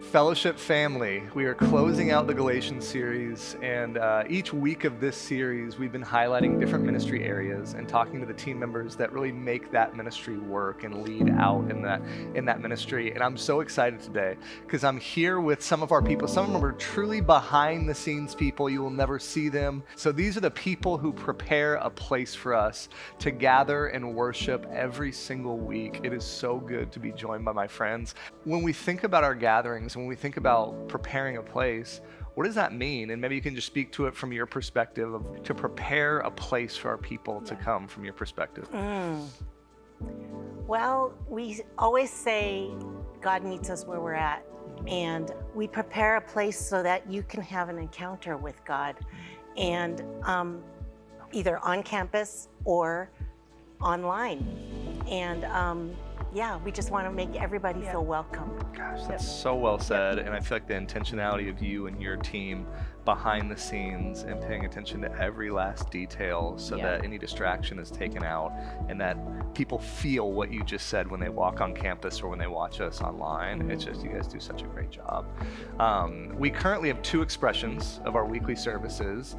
Fellowship family, we are closing out the Galatians series, and each week of this series we've been highlighting different ministry areas and talking to the team members that really make that ministry work and lead out in that ministry. And I'm so excited today because I'm here with some of our people. Some of them are truly behind the scenes people. You will never see them. So these are the people who prepare a place for us to gather and worship every single week. It is so good to be joined by my friends. When we think about our gatherings, when we think about preparing a place, what does that mean? And maybe you can just speak to it from your perspective of to prepare a place for our people to come from your perspective. Well, we always say God meets us where we're at, and we prepare a place so that you can have an encounter with God, and either on campus or online. And we just want to make everybody feel welcome. Gosh, that's so well said. And I feel like the intentionality of you and your team behind the scenes and paying attention to every last detail so that any distraction is taken out and that people feel what you just said when they walk on campus or when they watch us online. It's just, you guys do such a great job. We currently have 2 expressions of our weekly services,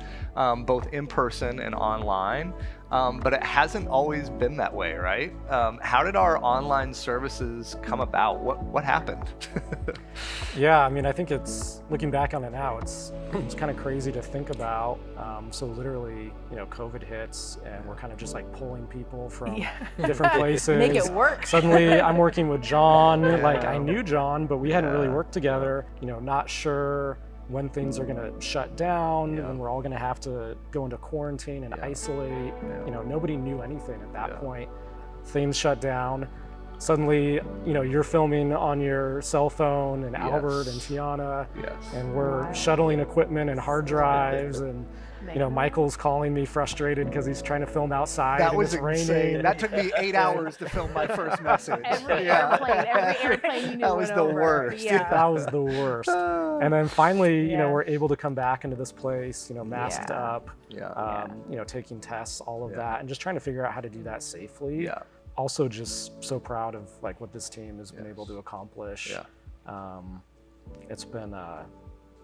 both in person and online. But it hasn't always been that way, right? How did our online services come about? What happened? Yeah, I mean, I think it's, looking back on it now, it's kind of crazy to think about. So literally, COVID hits and we're kind of just like pulling people from different places. Make it work. Suddenly I'm working with John, like I knew John, but we hadn't really worked together, not sure when things are going to shut down, when we're all going to have to go into quarantine and isolate. Nobody knew anything at that point. Things shut down. Suddenly, you're filming on your cell phone, and Albert and Tiana, and we're shuttling equipment and hard drives, and Michael's calling me frustrated because he's trying to film outside. That and was it's insane. raining. That took me 8 hours to film my first message. Every airplane you knew that was the worst. That was the worst. And then finally, we're able to come back into this place, masked up, taking tests, all of that, and just trying to figure out how to do that safely. Also just so proud of like what this team has been able to accomplish. It's been,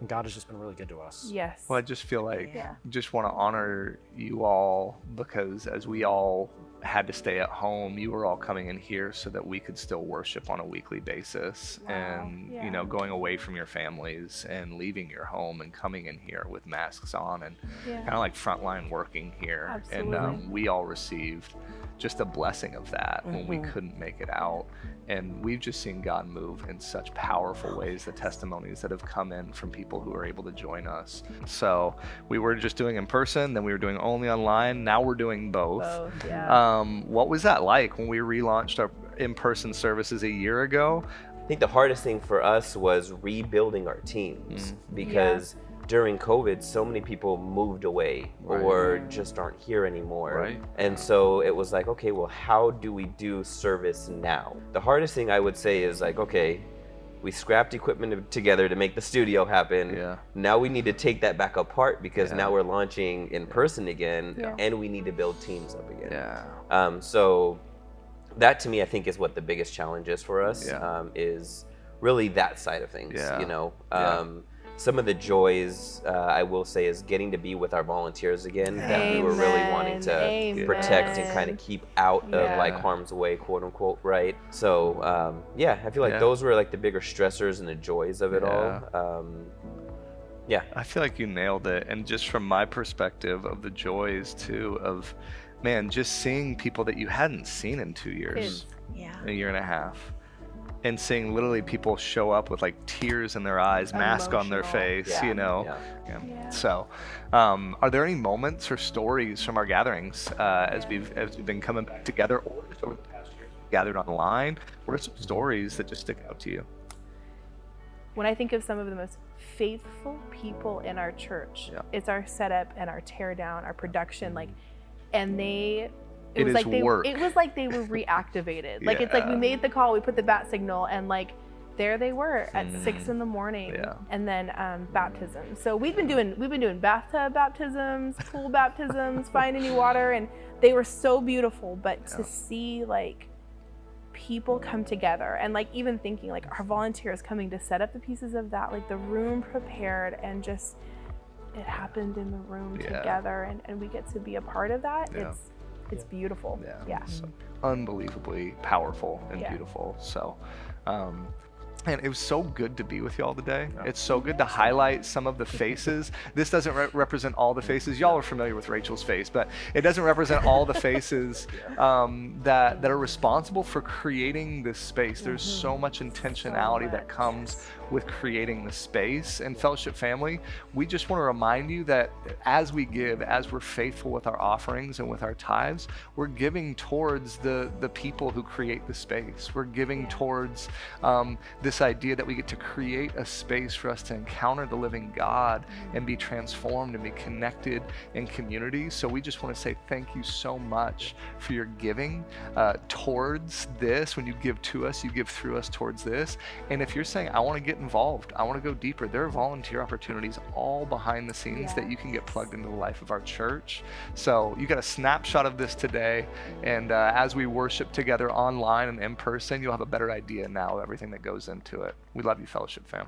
God has just been really good to us. Yes. Well, I just feel like just want to honor you all because as we all had to stay at home, you were all coming in here so that we could still worship on a weekly basis. And going away from your families and leaving your home and coming in here with masks on and kind of like frontline working here. Absolutely. And we all received just a blessing of that when we couldn't make it out. And we've just seen God move in such powerful ways, the testimonies that have come in from people who are able to join us. So we were just doing in person, then we were doing only online. Now we're doing both. What was that like when we relaunched our in-person services a year ago? I think the hardest thing for us was rebuilding our teams because during COVID, so many people moved away or just aren't here anymore. And so it was like, okay, well, how do we do service now? The hardest thing I would say is like, okay, we scrapped equipment together to make the studio happen. Now we need to take that back apart because now we're launching in person again and we need to build teams up again. So that to me, I think is what the biggest challenge is for us, is really that side of things, Some of the joys, I will say, is getting to be with our volunteers again that we were really wanting to protect and kind of keep out of like harm's way, quote unquote, right? So I feel like those were like the bigger stressors and the joys of it all. I feel like you nailed it. And just from my perspective of the joys too of, man, just seeing people that you hadn't seen in 2 years, a year and a half. And seeing literally people show up with like tears in their eyes, mask on their face, So, are there any moments or stories from our gatherings as we've been coming back together, or just over the past year gathered online? What are some stories that just stick out to you? When I think of some of the most faithful people in our church, it's our setup and our tear down, our production, and it was like they were reactivated. Like it's like we made the call, we put the bat signal, and like there they were at 6 a.m. and then baptism. So we've been doing bathtub baptisms, pool baptisms, find any water, and they were so beautiful. But to see like people come together, and like even thinking like our volunteers coming to set up the pieces of that, like the room prepared, and just it happened in the room together, and we get to be a part of that. It's beautiful. So unbelievably powerful and beautiful. So and it was so good to be with y'all today. It's so good to highlight some of the faces. This doesn't represent all the faces. Y'all are familiar with Rachel's face, but it doesn't represent all the faces that are responsible for creating this space. There's so much intentionality that comes with creating the space. And Fellowship family, we just want to remind you that as we give, as we're faithful with our offerings and with our tithes, we're giving towards the people who create the space. We're giving towards this idea that we get to create a space for us to encounter the living God and be transformed and be connected in community. So we just want to say thank you so much for your giving towards this. When you give to us, you give through us towards this. And if you're saying, I want to get involved, I want to go deeper, there are volunteer opportunities all behind the scenes that you can get plugged into the life of our church. So you got a snapshot of this today, and as we worship together online and in person, you'll have a better idea now of everything that goes into it. We love you, Fellowship fam.